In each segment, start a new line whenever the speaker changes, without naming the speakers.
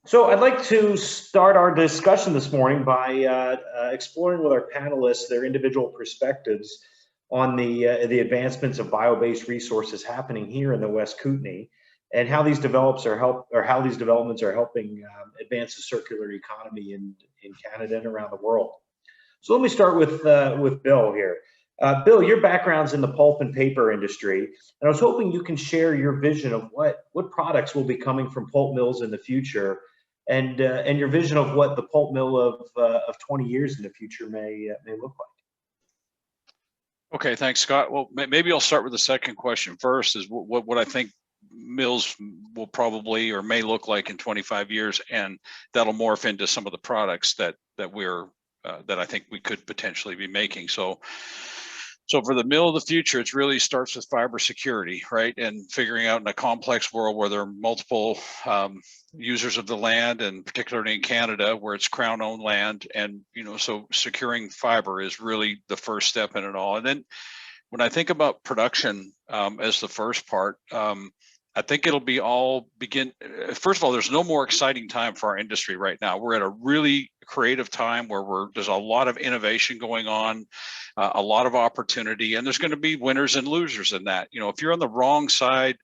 So I'd like to start our discussion this morning by exploring with our panelists their individual perspectives on the advancements of bio-based resources happening here in the West Kootenay, and how these how these developments are helping advance the circular economy in Canada and around the world. So let me start with Bill here. Bill, your background's in the pulp and paper industry, and I was hoping you can share your vision of what products will be coming from pulp mills in the future, and your vision of what the pulp mill of 20 years in the future may look like.
Okay, thanks, Scott. Well, maybe I'll start with the second question first. Is what I think mills will probably or may look like in 25 years, and that'll morph into some of the products that I think we could potentially be making. So for the mill of the future, it really starts with fiber security, right? And figuring out in a complex world where there are multiple users of the land, and particularly in Canada where it's crown-owned land, and so securing fiber is really the first step in it all. And then when I think about production as the first part, I think it'll be all begin. First of all, there's no more exciting time for our industry right now. We're at a really creative time where there's a lot of innovation going on, a lot of opportunity, and there's going to be winners and losers in that. If you're on the wrong side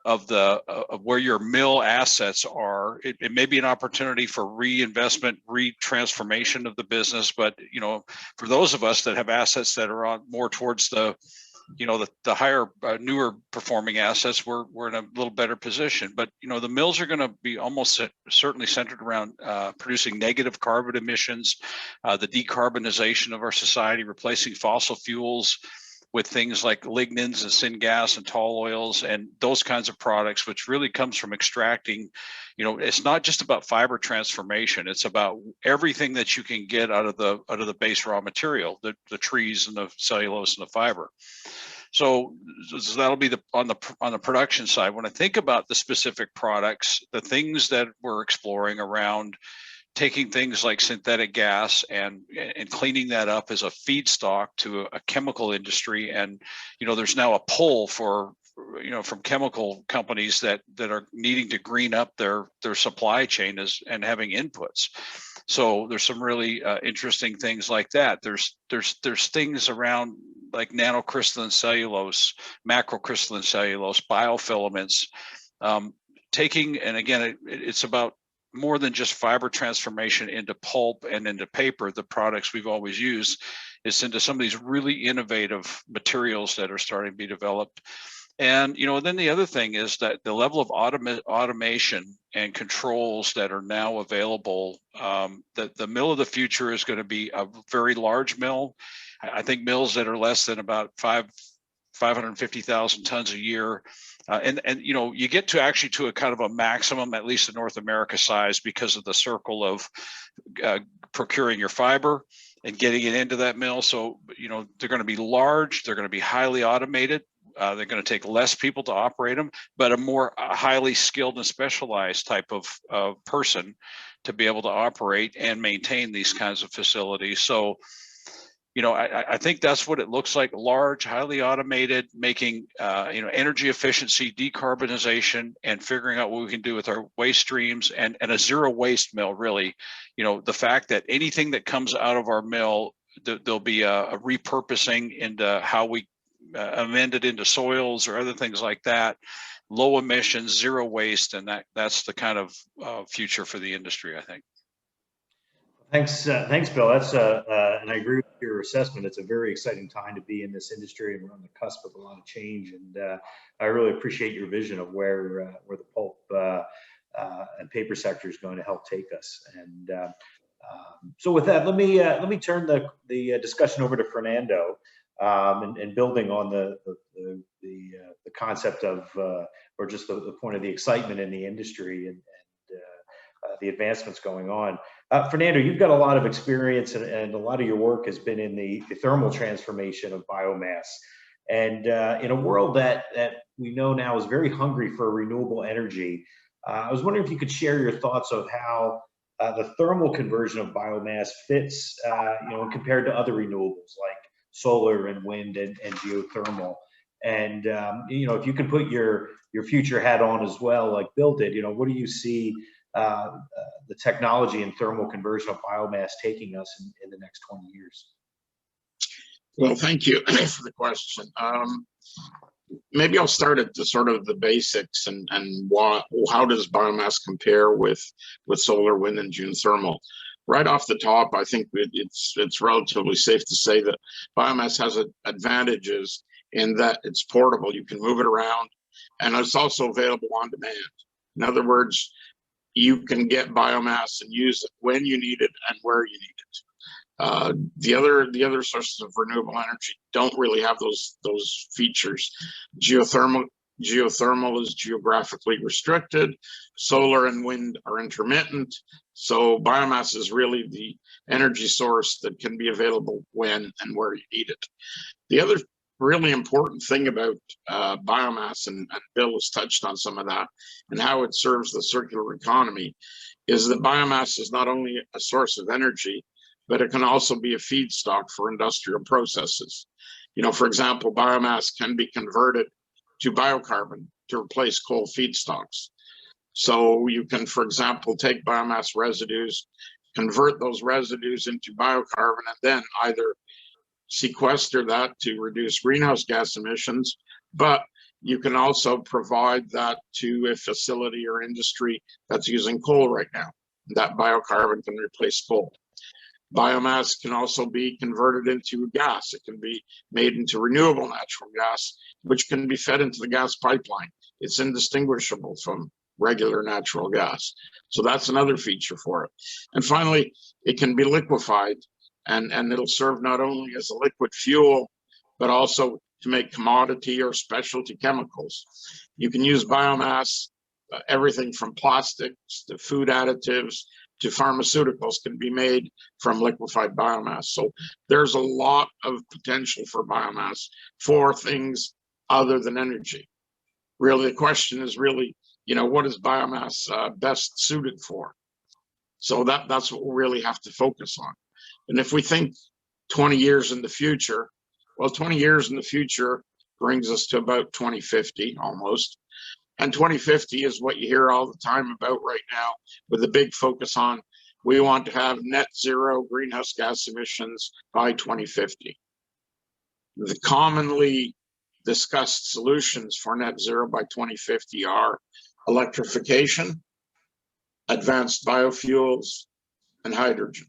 of where your mill assets are, it may be an opportunity for reinvestment, retransformation of the business. But for those of us that have assets that are on more towards the higher, newer performing assets, we're in a little better position. But the mills are going to be almost certainly centered around producing negative carbon emissions, the decarbonization of our society, replacing fossil fuels with things like lignins and syngas and tall oils and those kinds of products, which really comes from extracting. It's not just about fiber transformation. It's about everything that you can get out of the base raw material, the trees and the cellulose and the fiber. So that'll be on the production side. When I think about the specific products, the things that we're exploring around taking things like synthetic gas and cleaning that up as a feedstock to a chemical industry, and there's now a pull for from chemical companies that are needing to green up their supply chain and having inputs. So there's some really interesting things like that. There's things around like nanocrystalline cellulose, macrocrystalline cellulose, biofilaments, and again, it's about more than just fiber transformation into pulp and into paper, the products we've always used. It's into some of these really innovative materials that are starting to be developed. And then the other thing is that the level of automation and controls that are now available, that the mill of the future is going to be a very large mill. I think mills that are less than about 550,000 tons a year, and you get to actually to a kind of a maximum, at least in North America size, because of the circle of procuring your fiber and getting it into that mill. So they're going to be large, they're going to be highly automated. They're going to take less people to operate them, but a more highly skilled and specialized type of person to be able to operate and maintain these kinds of facilities. So, I think that's what it looks like: large, highly automated, making energy efficiency, decarbonization, and figuring out what we can do with our waste streams, and a zero waste mill. Really, the fact that anything that comes out of our mill, there'll be a repurposing into how we amend it into soils or other things like that. Low emissions, zero waste, and that's the kind of future for the industry, I think.
Thanks, Bill. And I agree with your assessment. It's a very exciting time to be in this industry, and we're on the cusp of a lot of change. And I really appreciate your vision of where the pulp and paper sector is going to help take us. And so, with that, let me turn the discussion over to Fernando, and building on the concept of or just the point of the excitement in the industry and the advancements going on. Fernando, you've got a lot of experience, and a lot of your work has been in the thermal transformation of biomass. And in a world that we know now is very hungry for renewable energy, I was wondering if you could share your thoughts of how the thermal conversion of biomass fits, compared to other renewables like solar and wind and geothermal. And if you could put your future hat on as well, like Bill did, what do you see the technology and thermal conversion of biomass taking us in the next 20 years?
Well, thank you for the question. Maybe I'll start at the sort of the basics and how does biomass compare with solar, wind, and geothermal. Right off the top, I think it's relatively safe to say that biomass has advantages in that it's portable. You can move it around, and it's also available on demand. In other words, you can get biomass and use it when you need it and where you need it. The other sources of renewable energy don't really have those features. Geothermal is geographically restricted. Solar and wind are intermittent. So biomass is really the energy source that can be available when and where you need it. The other really important thing about biomass, and Bill has touched on some of that, and how it serves the circular economy, is that biomass is not only a source of energy, but it can also be a feedstock for industrial processes. You know, for example, biomass can be converted to biocarbon to replace coal feedstocks. So you can, for example, take biomass residues, convert those residues into biocarbon, and then either sequester that to reduce greenhouse gas emissions, but you can also provide that to a facility or industry that's using coal right now. That biocarbon can replace coal. Biomass can also be converted into gas. It can be made into renewable natural gas, which can be fed into the gas pipeline. It's indistinguishable from regular natural gas. So that's another feature for it. And finally, it can be liquefied, and it'll serve not only as a liquid fuel, but also to make commodity or specialty chemicals. You can use biomass, everything from plastics to food additives to pharmaceuticals can be made from liquefied biomass. So there's a lot of potential for biomass for things other than energy. Really, the question is really, you know, what is biomass best suited for? So that's what we really have to focus on. And if we think 20 years in the future, well, 20 years in the future brings us to about 2050 almost. And 2050 is what you hear all the time about right now, with a big focus on, we want to have net zero greenhouse gas emissions by 2050. The commonly discussed solutions for net zero by 2050 are electrification, advanced biofuels, and hydrogen.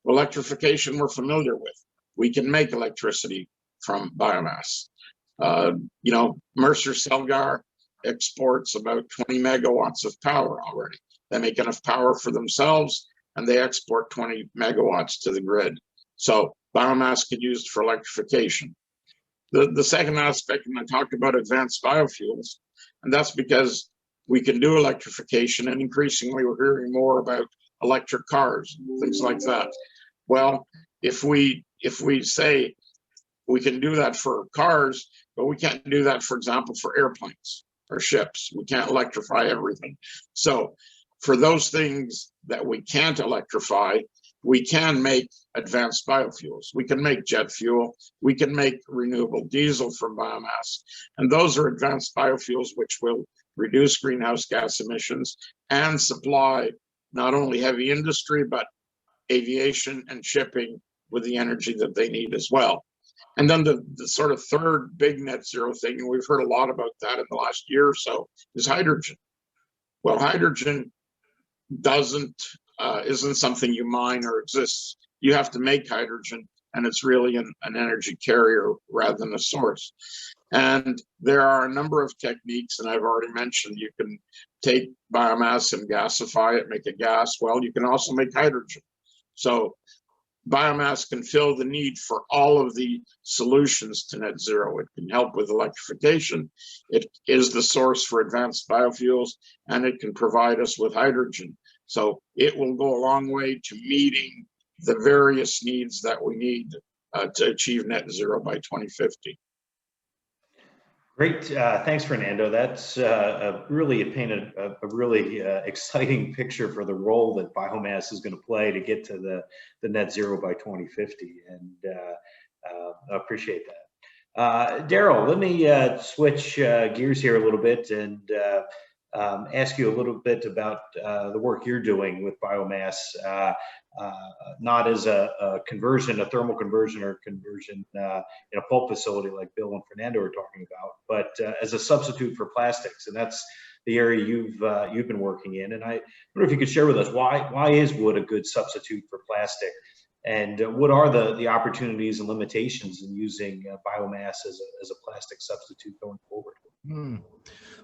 Electrification we're familiar with. We can make electricity from biomass. You know, Mercer Celgar exports about 20 megawatts of power already. They make enough power for themselves, and they export 20 megawatts to the grid. So biomass can be used for electrification. The second aspect, and I talked about advanced biofuels, and that's because we can do electrification, and increasingly we're hearing more about electric cars, things like that. Well, if we say we can do that for cars, but we can't do that, for example, for airplanes or ships. We can't electrify everything. So for those things that we can't electrify, we can make advanced biofuels. We can make jet fuel. We can make renewable diesel from biomass. And those are advanced biofuels which will reduce greenhouse gas emissions and supply not only heavy industry, but aviation and shipping with the energy that they need as well. And then the sort of third big net zero thing, and we've heard a lot about that in the last year or so, is hydrogen. Well, hydrogen isn't something you mine or exists. You have to make hydrogen, and it's really an energy carrier rather than a source. And there are a number of techniques, and I've already mentioned, you can take biomass and gasify it, make a gas. Well, you can also make hydrogen. So biomass can fill the need for all of the solutions to net zero. It can help with electrification. It is the source for advanced biofuels, and it can provide us with hydrogen. So it will go a long way to meeting the various needs that we need to achieve net zero by 2050.
Great, thanks, Fernando. That's really painted a really exciting picture for the role that biomass is going to play to get to the net zero by 2050, and I appreciate that. Daryl, let me switch gears here a little bit and ask you a little bit about the work you're doing with biomass, not as a conversion, a thermal conversion or conversion in a pulp facility like Bill and Fernando are talking about, but as a substitute for plastics, and that's the area you've been working in. And I wonder if you could share with us why is wood a good substitute for plastic, and what are the opportunities and limitations in using biomass as a plastic substitute going forward?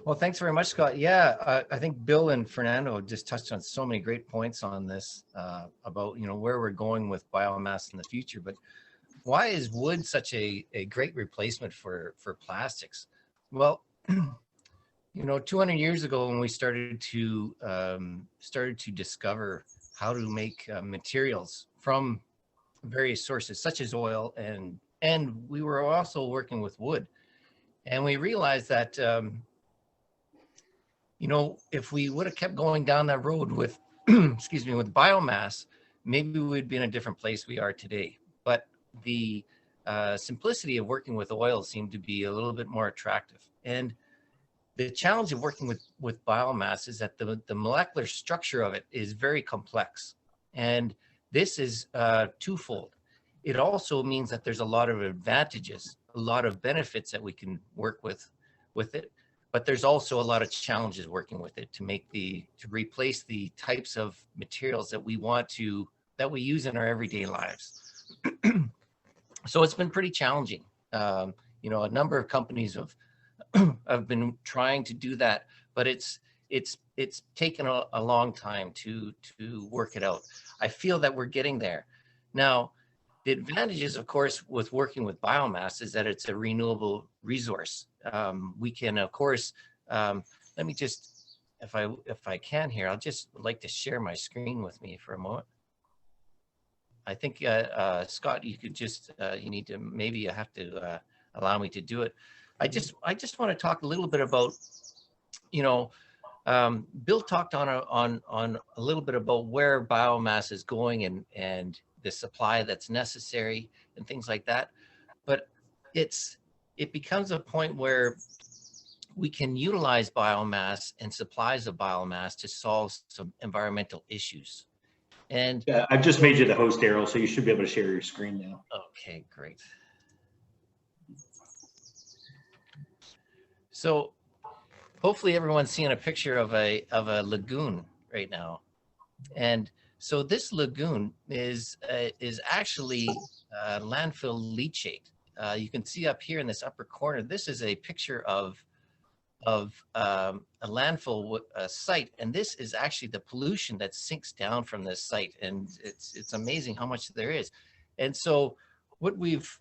Well, thanks very much, Scott. Yeah, I think Bill and Fernando just touched on so many great points on this about where we're going with biomass in the future. But why is wood such a great replacement for plastics? Well, 200 years ago, when we started to discover how to make materials from various sources such as oil, and we were also working with wood, and we realized that if we would have kept going down that road with excuse me, with biomass, maybe we'd be in a different place we are today. But the simplicity of working with oil seemed to be a little bit more attractive. And the challenge of working with biomass is that the molecular structure of it is very complex. And this is twofold. It also means that there's a lot of advantages, a lot of benefits that we can work with it. But there's also a lot of challenges working with it to replace the types of materials that we use in our everyday lives. So it's been pretty challenging. A number of companies have been trying to do that, but it's taken a long time to work it out. I feel that we're getting there. Now, the advantages, of course, with working with biomass is that it's a renewable resource. We can, of course, let me just, if I can here, I'll just like to share my screen with me for a moment. I think, Scott, you could just, maybe you have to allow me to do it. I just want to talk a little bit about, Bill talked on a little bit about where biomass is going and the supply that's necessary and things like that. But it becomes a point where we can utilize biomass and supplies of biomass to solve some environmental issues. And
I've just made you the host, Daryl, so you should be able to share your screen now.
Okay, great. So hopefully everyone's seeing a picture of a lagoon right now. And so this lagoon is actually landfill leachate. You can see up here in this upper corner, this is a picture of a landfill site, and this is actually the pollution that sinks down from this site, and it's amazing how much there is. And so what we've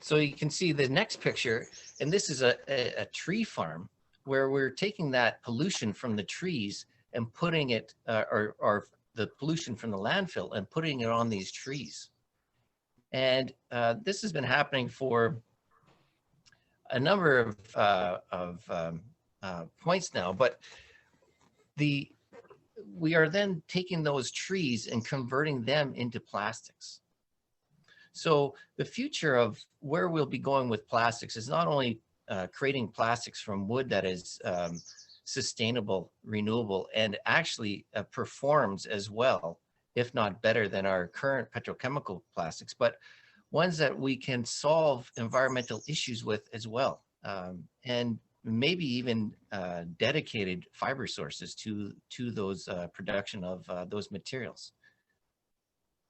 so you can see the next picture, and this is a tree farm where we're taking that pollution from the trees and putting it, or the pollution from the landfill, and putting it on these trees. And this has been happening for a number of points now, but we are then taking those trees and converting them into plastics. So the future of where we'll be going with plastics is not only creating plastics from wood that is sustainable, renewable, and actually performs as well, if not better than our current petrochemical plastics, but ones that we can solve environmental issues with as well. And maybe even dedicated fiber sources to those production of those materials.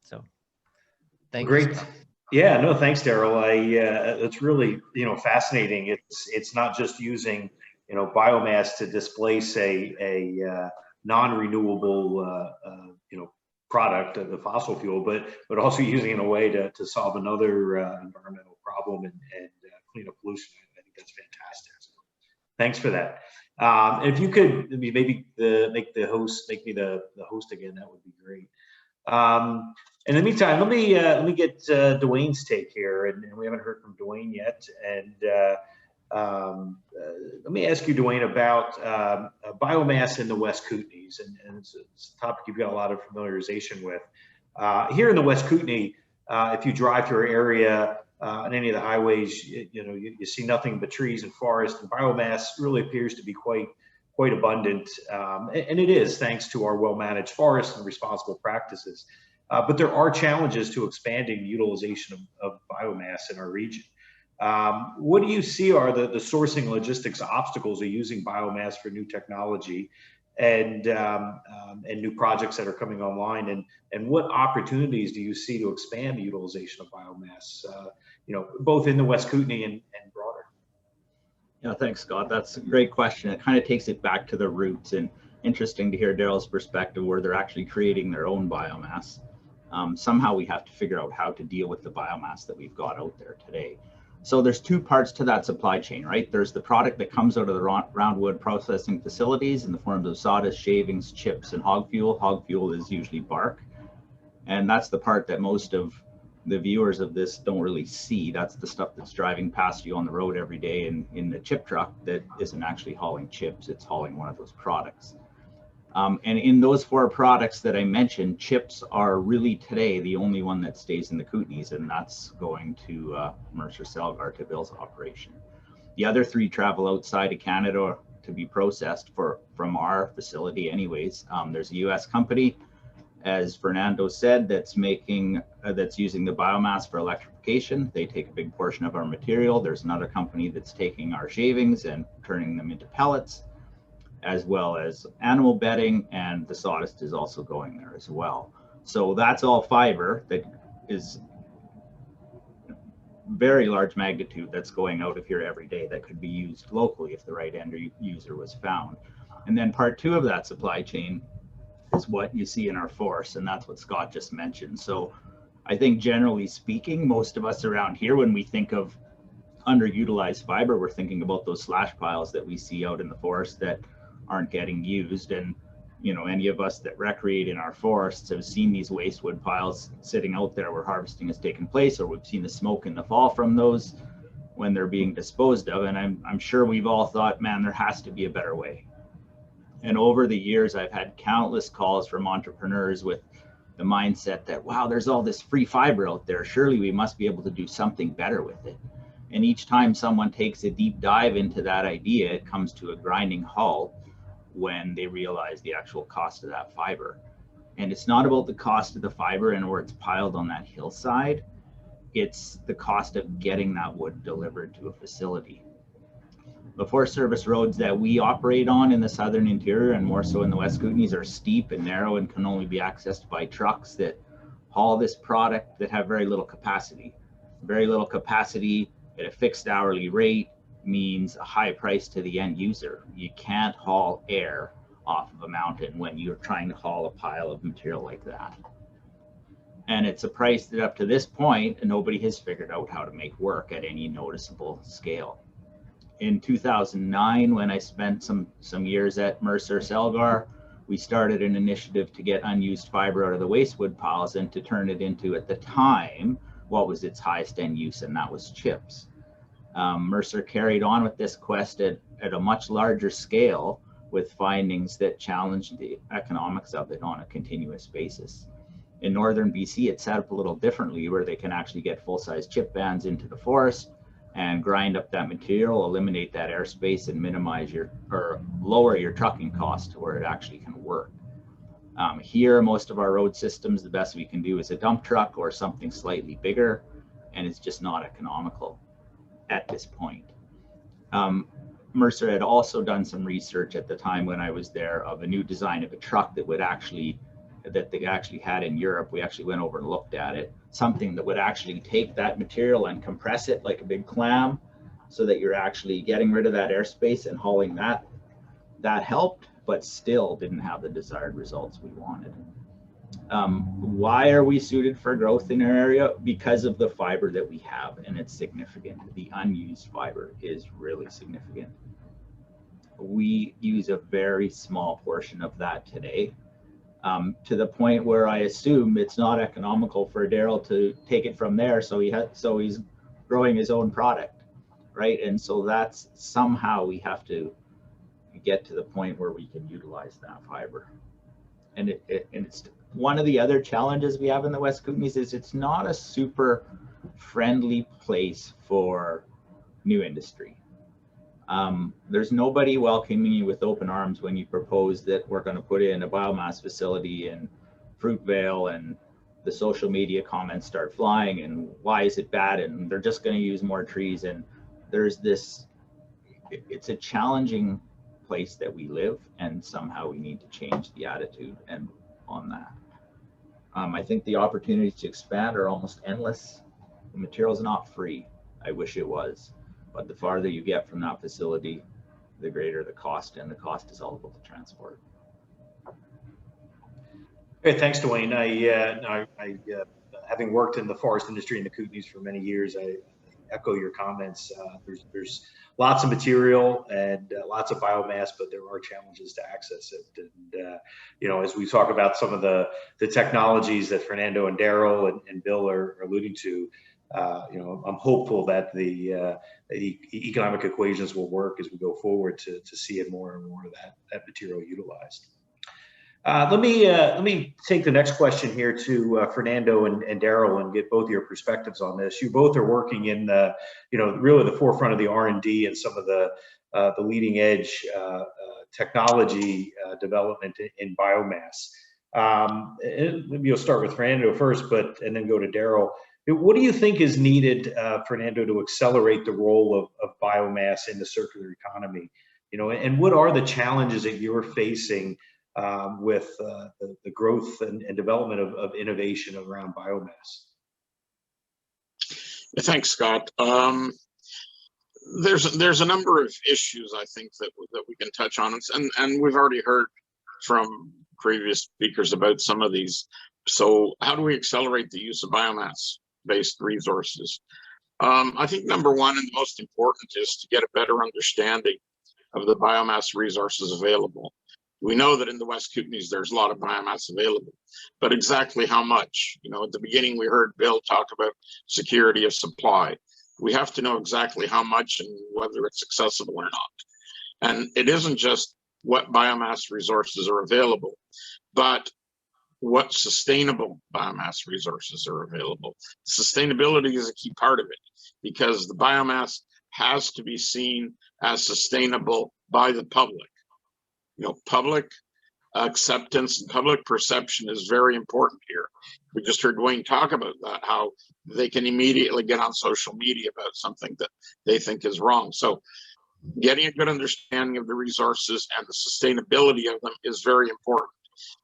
So thank you.
Great. Yeah, no, thanks, Daryl. It's really, fascinating. It's not just using, biomass to displace a non-renewable, product of the fossil fuel, but also using it in a way to solve another environmental problem and clean up pollution. I think that's fantastic. So thanks for that. If you could maybe make me the host again, that would be great. In the meantime, let me get Dwayne's take here, and we haven't heard from Dwayne yet. And let me ask you, Dwayne, about biomass in the West Kootenays, and it's a topic you've got a lot of familiarization with. Here in the West Kootenay, if you drive through our area, on any of the highways, you see nothing but trees and forest, and biomass really appears to be quite abundant. And it is thanks to our well-managed forests and responsible practices. But there are challenges to expanding the utilization of biomass in our region. What do you see are the sourcing logistics obstacles of using biomass for new technology and new projects that are coming online? And what opportunities do you see to expand the utilization of biomass, both in the West Kootenay and broader?
Yeah, thanks, Scott. That's a great question. It kind of takes it back to the roots, and interesting to hear Daryl's perspective where they're actually creating their own biomass. Somehow we have to figure out how to deal with the biomass that we've got out there today. So there's two parts to that supply chain, right? There's the product that comes out of the roundwood processing facilities in the forms of sawdust, shavings, chips, and hog fuel. Hog fuel is usually bark. And that's the part that most of the viewers of this don't really see. That's the stuff that's driving past you on the road every day in the chip truck that isn't actually hauling chips, it's hauling one of those products. And in those four products that I mentioned, chips are really today the only one that stays in the Kootenays, and that's going to Mercer Celgar to Bill's operation. The other three travel outside of Canada to be processed from our facility anyways. There's a US company, as Fernando said, that's using the biomass for electrification. They take a big portion of our material. There's another company that's taking our shavings and turning them into pellets, as well as animal bedding, and the sawdust is also going there as well. So that's all fiber that is very large magnitude that's going out of here every day that could be used locally if the right end user was found. And then part two of that supply chain is what you see in our forests, and that's what Scott just mentioned. So I think generally speaking, most of us around here, when we think of underutilized fiber, we're thinking about those slash piles that we see out in the forest that aren't getting used. And any of us that recreate in our forests have seen these waste wood piles sitting out there where harvesting has taken place, or we've seen the smoke in the fall from those when they're being disposed of. And I'm sure we've all thought, man, there has to be a better way. And over the years, I've had countless calls from entrepreneurs with the mindset that, wow, there's all this free fiber out there. Surely we must be able to do something better with it. And each time someone takes a deep dive into that idea, it comes to a grinding halt when they realize the actual cost of that fiber. And it's not about the cost of the fiber and where it's piled on that hillside. It's the cost of getting that wood delivered to a facility. The Forest Service roads that we operate on in the southern interior, and more so in the West Kootenays, are steep and narrow and can only be accessed by trucks that haul this product that have very little capacity. Very little capacity at a fixed hourly rate means a high price to the end user. You can't haul air off of a mountain when you're trying to haul a pile of material like that. And it's a price that up to this point, nobody has figured out how to make work at any noticeable scale. In 2009, when I spent some years at Mercer Celgar, we started an initiative to get unused fiber out of the waste wood piles and to turn it into, at the time, what was its highest end use, and that was chips. Mercer carried on with this quest at a much larger scale with findings that challenged the economics of it on a continuous basis. In northern BC, it's set up a little differently, where they can actually get full-size chip vans into the forest and grind up that material, eliminate that airspace, and minimize lower your trucking cost to where it actually can work. Here, most of our road systems, the best we can do is a dump truck or something slightly bigger, and it's just not economical at this point. Mercer had also done some research at the time when I was there of a new design of a truck that they actually had in Europe. We actually went over and looked at it. Something that would actually take that material and compress it like a big clam, so that you're actually getting rid of that airspace and hauling that. That helped, but still didn't have the desired results we wanted. Why are we suited for growth in our area? Because of the fiber that we have, and it's significant. The unused fiber is really significant. We use a very small portion of that today, to the point where I assume it's not economical for Daryl to take it from there. So he's growing his own product, right? And so that's somehow we have to get to the point where we can utilize that fiber. And it's one of the other challenges we have in the West Kootenays is it's not a super friendly place for new industry. There's nobody welcoming you with open arms when you propose that we're going to put in a biomass facility in Fruitvale, and the social media comments start flying, and why is it bad, and they're just going to use more trees. And there's this, it's a challenging place that we live, and somehow we need to change the attitude and on that. I think the opportunities to expand are almost endless. The material is not free. I wish it was, but the farther you get from that facility, the greater the cost, and the cost is all about the transport.
Okay, thanks, Dwayne. Having worked in the forest industry in the Kootenays for many years, I echo your comments. There's lots of material and lots of biomass, but there are challenges to access it. And you know, as we talk about some of the technologies that Fernando and Daryl and Bill are alluding to, you know, I'm hopeful that the economic equations will work as we go forward to see it more and more of that material utilized. Let me take the next question here to Fernando and Daryl and get both your perspectives on this. You both are working in the, you know, really the forefront of the R&D and some of the leading edge technology development in biomass. Maybe you'll start with Fernando first, and then go to Daryl. What do you think is needed, Fernando, to accelerate the role of biomass in the circular economy? You know, and what are the challenges that you're facing with the growth and development of innovation around biomass?
Thanks, Scott. There's a number of issues I think that we can touch on, and we've already heard from previous speakers about some of these. So how do we accelerate the use of biomass-based resources? I think number one and the most important is to get a better understanding of the biomass resources available. We know that in the West Kootenays, there's a lot of biomass available, but exactly how much? You know, at the beginning, we heard Bill talk about security of supply. We have to know exactly how much and whether it's accessible or not. And it isn't just what biomass resources are available, but what sustainable biomass resources are available. Sustainability is a key part of it, because the biomass has to be seen as sustainable by the public. You know, public acceptance and public perception is very important here. We just heard Dwayne talk about that, how they can immediately get on social media about something that they think is wrong. So getting a good understanding of the resources and the sustainability of them is very important.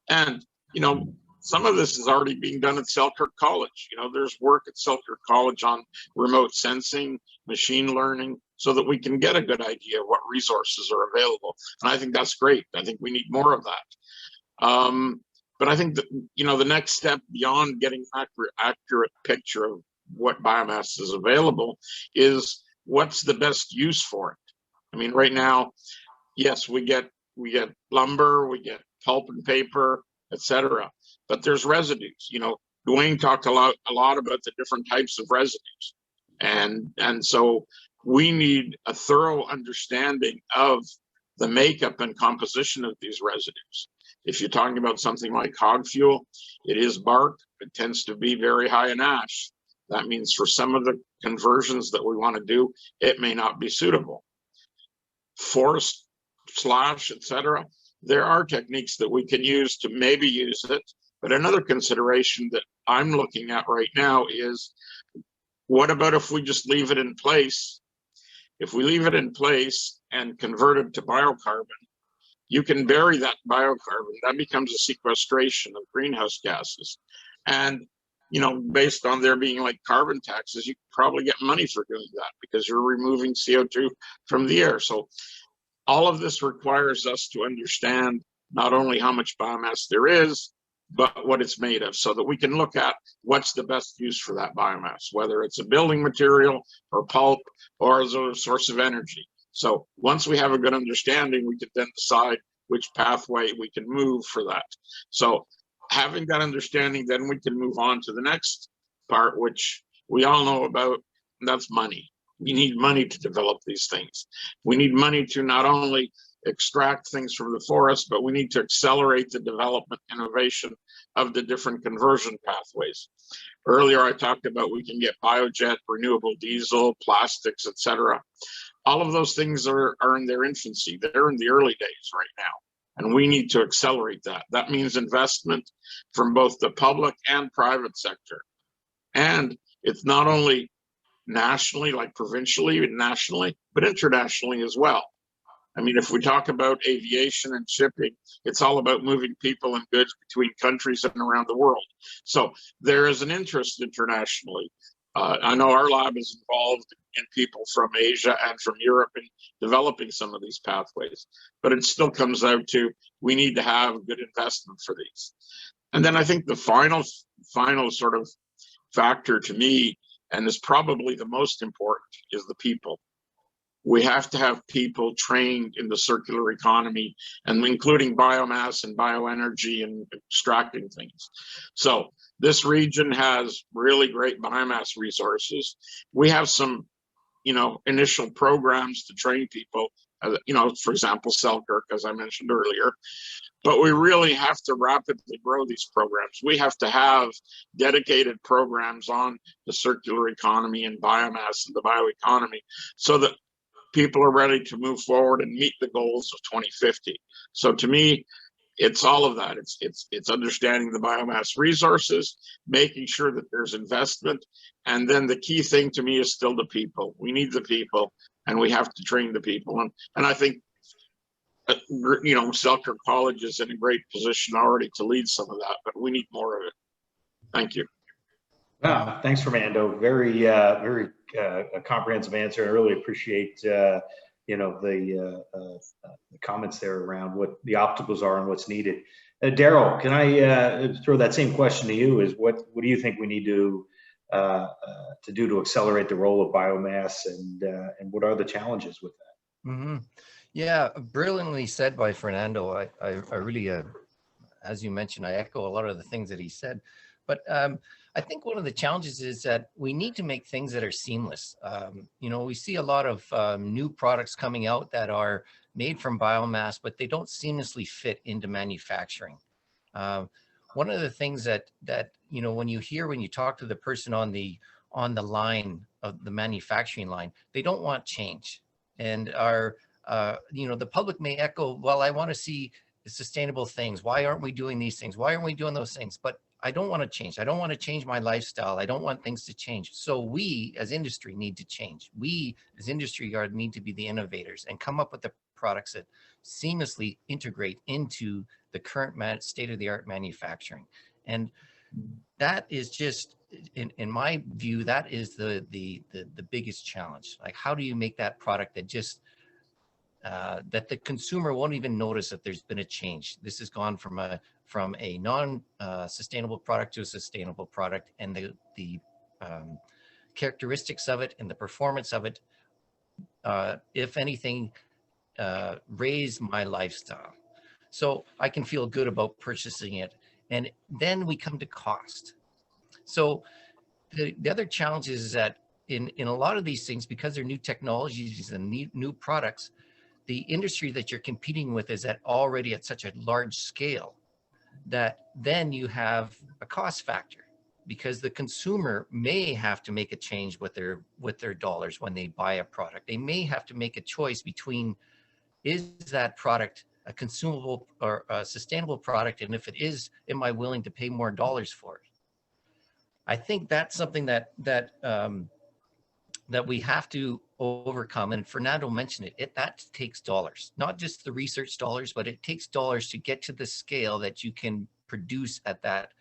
And, you know, some of this is already being done at Selkirk College. You know, there's work at Selkirk College on remote sensing, machine learning, so that we can get a good idea of what resources are available. And I think that's great. I think we need more of that. But I think that, you know, the next step beyond getting an accurate picture of what biomass is available is what's the best use for it. I mean, right now, yes, we get lumber, we get pulp and paper, etc. But there's residues. You know, Dwayne talked a lot about the different types of residues, and so we need a thorough understanding of the makeup and composition of these residues. If you're talking about something like hog fuel, it is bark. It tends to be very high in ash. That means for some of the conversions that we want to do, it may not be suitable. Forest slash, etc. There are techniques that we can use to maybe use it. But another consideration that I'm looking at right now is, what about if we just leave it in place? If we leave it in place and convert it to biocarbon, you can bury that biocarbon. That becomes a sequestration of greenhouse gases. And, you know, based on there being like carbon taxes, you can probably get money for doing that because you're removing CO2 from the air. So all of this requires us to understand not only how much biomass there is, but what it's made of, so that we can look at what's the best use for that biomass, whether it's a building material or pulp or as a source of energy. So once we have a good understanding, we can then decide which pathway we can move for that. So having that understanding, then we can move on to the next part, which we all know about, and that's money. We need money to develop these things. We need money to not only extract things from the forest, but we need to accelerate the development innovation of the different conversion pathways. Earlier, I talked about we can get biojet, renewable diesel, plastics, etc. All of those things are in their infancy. They're in the early days right now, and we need to accelerate that. That means investment from both the public and private sector. And it's not only nationally, like provincially and nationally, but internationally as well. I mean, if we talk about aviation and shipping, it's all about moving people and goods between countries and around the world. So there is an interest internationally. I know our lab is involved in people from Asia and from Europe in developing some of these pathways, but it still comes out to we need to have good investment for these. And then I think the final sort of factor to me, and is probably the most important, is the people. We have to have people trained in the circular economy, and including biomass and bioenergy and extracting things. So this region has really great biomass resources. We have some, initial programs to train people, for example, Selkirk, as I mentioned earlier. But we really have to rapidly grow these programs. We have to have dedicated programs on the circular economy and biomass and the bioeconomy so that people are ready to move forward and meet the goals of 2050. So to me, it's all of that. It's understanding the biomass resources, making sure that there's investment, and then the key thing to me is still the people. We need the people, and we have to train the people. And I think Selkirk College is in a great position already to lead some of that, but we need more of it. Thank you.
Wow, thanks, Fernando. Very, very comprehensive answer. I really appreciate, the comments there around what the obstacles are and what's needed. Daryl, can I throw that same question to you? Is what do you think we need to do to accelerate the role of biomass, and what are the challenges with that?
Mm-hmm. Yeah, brilliantly said by Fernando. I really, as you mentioned, I echo a lot of the things that he said. But I think one of the challenges is that we need to make things that are seamless. We see a lot of new products coming out that are made from biomass, but they don't seamlessly fit into manufacturing. One of the things that when you talk to the person on the line of the manufacturing line, they don't want change. And the public may echo, well, I want to see sustainable things. Why aren't we doing these things? Why aren't we doing those things? But I don't want to change. I don't want to change my lifestyle. I don't want things to change. So we as industry need to change. We as industry need to be the innovators and come up with the products that seamlessly integrate into the current state-of-the-art manufacturing. And that is just, in my view, that is the biggest challenge. Like, how do you make that product that just that the consumer won't even notice that there's been a change? This has gone from a non-sustainable product to a sustainable product, and the characteristics of it and the performance of it, if anything, raise my lifestyle, so I can feel good about purchasing it. And then we come to cost. So the other challenge is that in a lot of these things, because they're new technologies and new products, the industry that you're competing with is already at such a large scale that then you have a cost factor, because the consumer may have to make a change with their dollars when they buy a product. They may have to make a choice between, is that product a consumable or a sustainable product? And if it is, am I willing to pay more dollars for it? I think that's something that we have to overcome. And Fernando mentioned it, that takes dollars, not just the research dollars, but it takes dollars to get to the scale that you can produce at that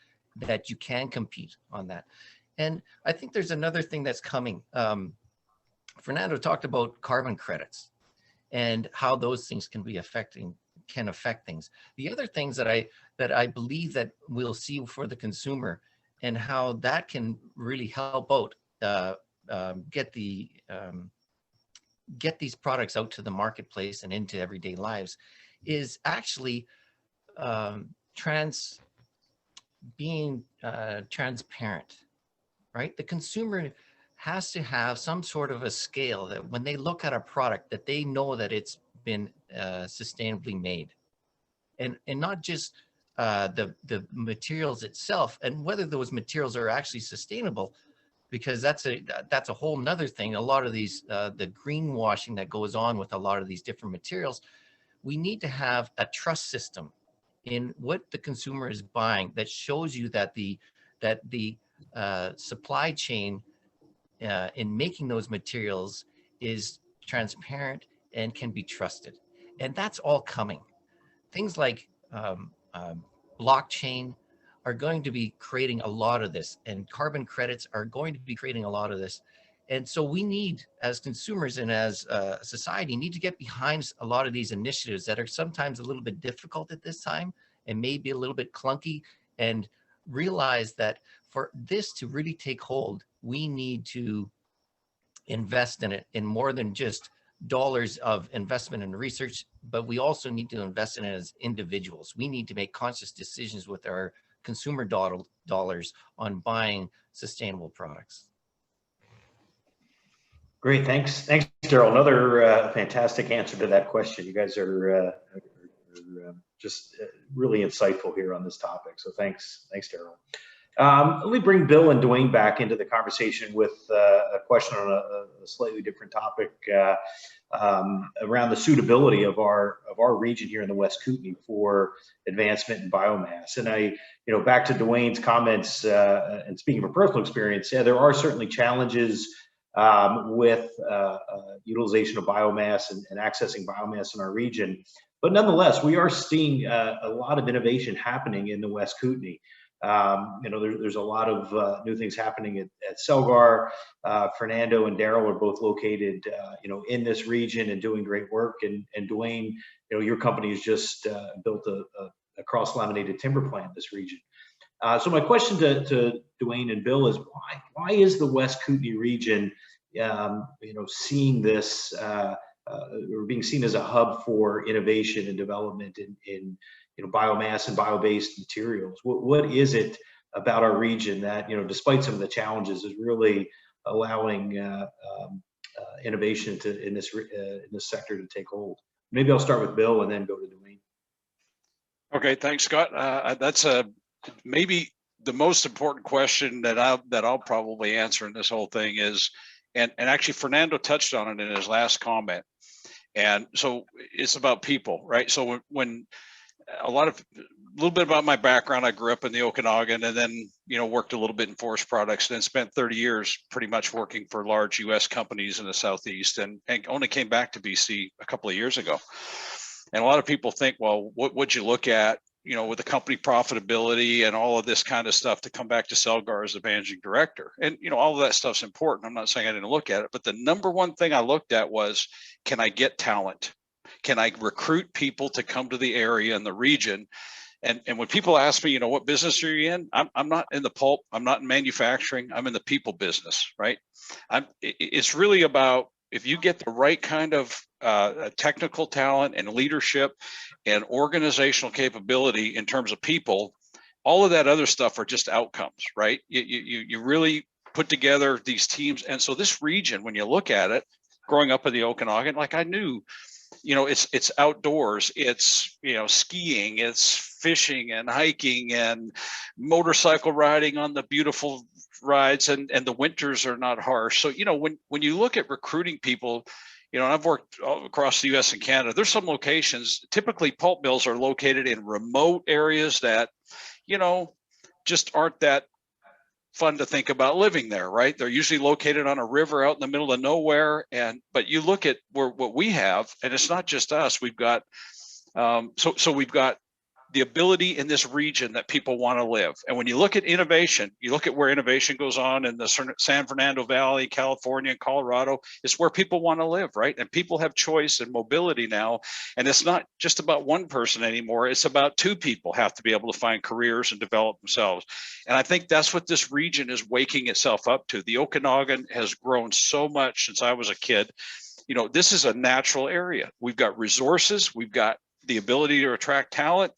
you can compete on that. And I think there's another thing that's coming. Fernando talked about carbon credits and how those things can affect things. The other things that I believe that we'll see for the consumer, and how that can really help out get these products out to the marketplace and into everyday lives, is actually being transparent, right? The consumer has to have some sort of a scale that when they look at a product, that they know that it's been sustainably made, and not just the materials itself, and whether those materials are actually sustainable, because that's a whole nother thing. A lot of these, the greenwashing that goes on with a lot of these different materials, we need to have a trust system in what the consumer is buying that shows you that the supply chain in making those materials is transparent and can be trusted. And that's all coming. Things like blockchain are going to be creating a lot of this, and carbon credits are going to be creating a lot of this. And so we need, as consumers and as a society, need to get behind a lot of these initiatives that are sometimes a little bit difficult at this time and maybe a little bit clunky, and realize that for this to really take hold, we need to invest in it in more than just dollars of investment and research, but we also need to invest in it as individuals. We need to make conscious decisions with our consumer dollars on buying sustainable products.
Great, thanks, Daryl. Another fantastic answer to that question. You guys are just really insightful here on this topic. So thanks, Daryl. Let me bring Bill and Dwayne back into the conversation with a question on a slightly different topic around the suitability of our region here in the West Kootenay for advancement in biomass. And back to Dwayne's comments, and speaking from personal experience, yeah, there are certainly challenges with utilization of biomass and accessing biomass in our region. But nonetheless, we are seeing a lot of innovation happening in the West Kootenay. There's a lot of new things happening at Celgar. Fernando and Daryl are both located, in this region and doing great work. And Dwayne, your company has just built a cross-laminated timber plant in this region. So my question to Dwayne and Bill is why is the West Kootenay region, seeing this or being seen as a hub for innovation and development in biomass and bio-based materials? What is it about our region that, despite some of the challenges, is really allowing innovation in this sector to take hold? Maybe I'll start with Bill and then go to Dwayne.
Okay, thanks, Scott. That's maybe the most important question that I'll probably answer in this whole thing is, and actually Fernando touched on it in his last comment. And so it's about people, right? So when a little bit about my background, I grew up in the Okanagan and then, worked a little bit in forest products, and then spent 30 years pretty much working for large US companies in the Southeast, and only came back to BC a couple of years ago. And a lot of people think, well, what would you look at, with the company profitability and all of this kind of stuff to come back to Celgar as a managing director? And, all of that stuff's important. I'm not saying I didn't look at it, but the number one thing I looked at was, can I get talent? Can I recruit people to come to the area and the region? And when people ask me, what business are you in? I'm not in the pulp. I'm not in manufacturing. I'm in the people business, right? It's really about, if you get the right kind of technical talent and leadership and organizational capability in terms of people, all of that other stuff are just outcomes, right? You really put together these teams. And so this region, when you look at it, growing up in the Okanagan, like I knew, it's outdoors, it's, skiing, it's fishing and hiking and motorcycle riding on the beautiful rides, and the winters are not harsh. So, when you look at recruiting people, and I've worked all across the US and Canada, there's some locations, typically pulp mills are located in remote areas that, just aren't that fun to think about living there, right? They're usually located on a river out in the middle of nowhere. But you look at what we have, and it's not just us. We've got, so we've got the ability in this region that people want to live. And when you look at innovation, you look at where innovation goes on in the San Fernando Valley, California, and Colorado, it's where people want to live, right? And people have choice and mobility now. And it's not just about one person anymore. It's about two people have to be able to find careers and develop themselves. And I think that's what this region is waking itself up to. The Okanagan has grown so much since I was a kid. This is a natural area. We've got resources. We've got the ability to attract talent.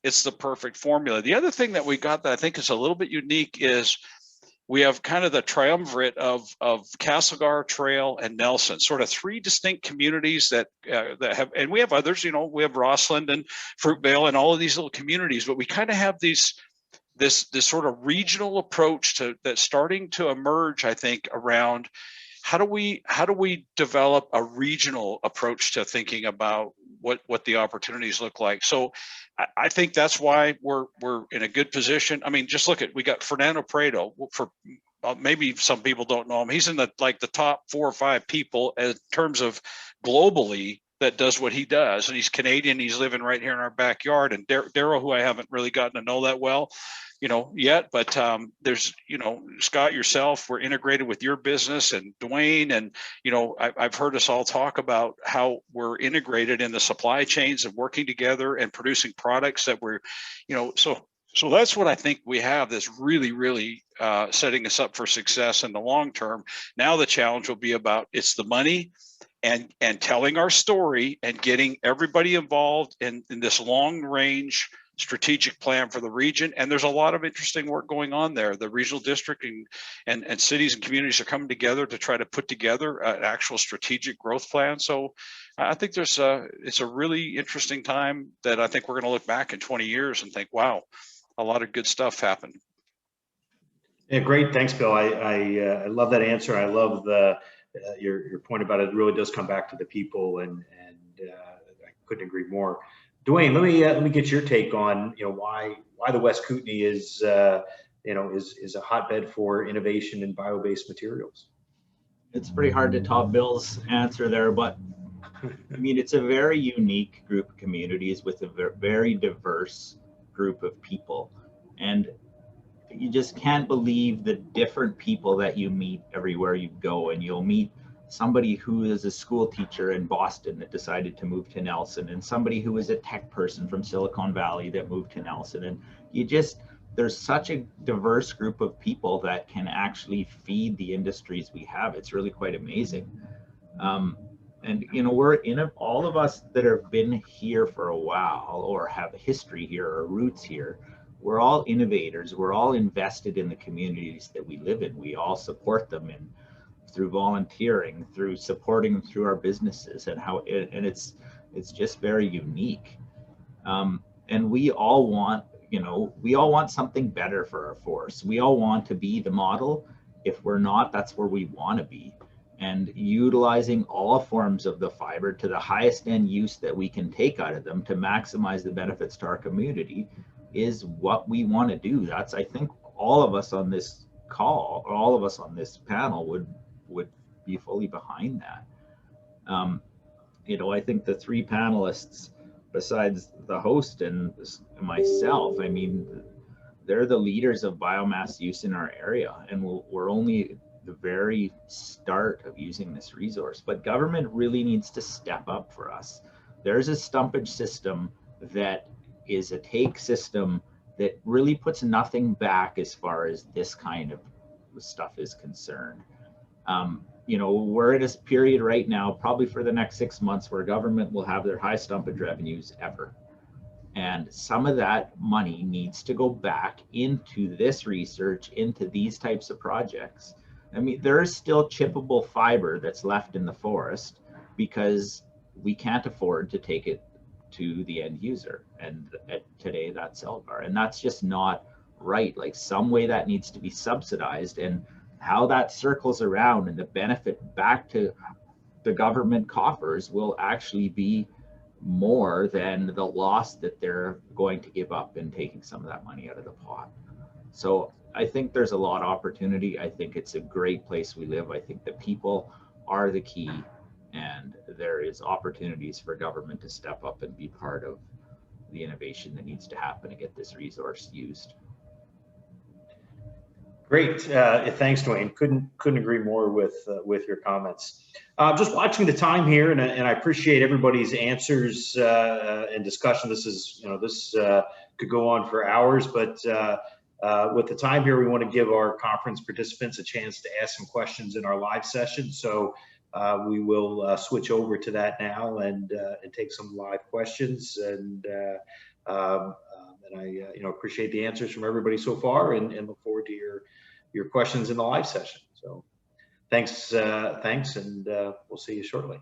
It's the perfect formula. The other thing that we got that I think is a little bit unique is, we have kind of the triumvirate of Castlegar Trail and Nelson, sort of three distinct communities that have, and we have others, you know, we have Rossland and Fruitvale and all of these little communities, but we kind of have this sort of regional approach to that's starting to emerge, I think, around how do we develop a regional approach to thinking about what the opportunities look like. So I think that's why we're in a good position. I mean, just look at, we got Fernando Prado. For maybe some people don't know him, he's in the top 4 or 5 people in terms of globally that does what he does, and he's Canadian. He's living right here in our backyard. And Daryl, who I haven't really gotten to know that well, you know, yet, but there's, you know, Scott, yourself, we're integrated with your business, and Dwayne, and, you know, I've heard us all talk about how we're integrated in the supply chains and working together and producing products that we're, you know, so that's what I think we have that's really setting us up for success in the long term. Now the challenge will be about, it's the money and telling our story and getting everybody involved in this long range strategic plan for the region. And there's a lot of interesting work going on there. The regional district and cities and communities are coming together to try to put together an actual strategic growth plan. So I think it's a really interesting time that I think we're going to look back in 20 years and think, wow, a lot of good stuff happened.
Yeah, great. Thanks, Bill. I love that answer. I love your point about it. It really does come back to the people, and I couldn't agree more. Dwayne, let me get your take on, you know, why the West Kootenay is you know, is a hotbed for innovation in bio-based materials.
It's pretty hard to top Bill's answer there, but I mean, it's a very unique group of communities with a very diverse group of people, and you just can't believe the different people that you meet everywhere you go. And you'll meet somebody who is a school teacher in Boston that decided to move to Nelson, and somebody who is a tech person from Silicon Valley that moved to Nelson. And there's such a diverse group of people that can actually feed the industries we have. It's really quite amazing. And, you know, all of us that have been here for a while or have a history here or roots here, we're all innovators. We're all invested in the communities that we live in. We all support them through volunteering, through supporting them through our businesses, and it's just very unique. And we all want something better for our force. We all want to be the model. If we're not, that's where we want to be. And utilizing all forms of the fiber to the highest end use that we can take out of them to maximize the benefits to our community is what we want to do. That's, I think, all of us on this call, or all of us on this panel would be fully behind that. You know, I think the 3 panelists, besides the host and myself, I mean, they're the leaders of biomass use in our area, and we're only the very start of using this resource. But government really needs to step up for us. There's a stumpage system that is a take system that really puts nothing back as far as this kind of stuff is concerned. You know, we're in a period right now, probably for the next 6 months, where government will have their highest stumpage revenues ever. And some of that money needs to go back into this research, into these types of projects. I mean, there is still chippable fiber that's left in the forest because we can't afford to take it to the end user. And today that's Celgar. And that's just not right. Like, some way that needs to be subsidized, and how that circles around and the benefit back to the government coffers will actually be more than the loss that they're going to give up in taking some of that money out of the pot. So I think there's a lot of opportunity. I think it's a great place we live. I think the people are the key, and there is opportunities for government to step up and be part of the innovation that needs to happen to get this resource used.
Great, thanks, Dwayne. Couldn't agree more with your comments. Just watching the time here, and I appreciate everybody's answers and discussion. This is, you know, this could go on for hours, but with the time here, we want to give our conference participants a chance to ask some questions in our live session. So we will switch over to that now and take some live questions. And I, you know, appreciate the answers from everybody so far, and look forward to your questions in the live session. So thanks, and we'll see you shortly.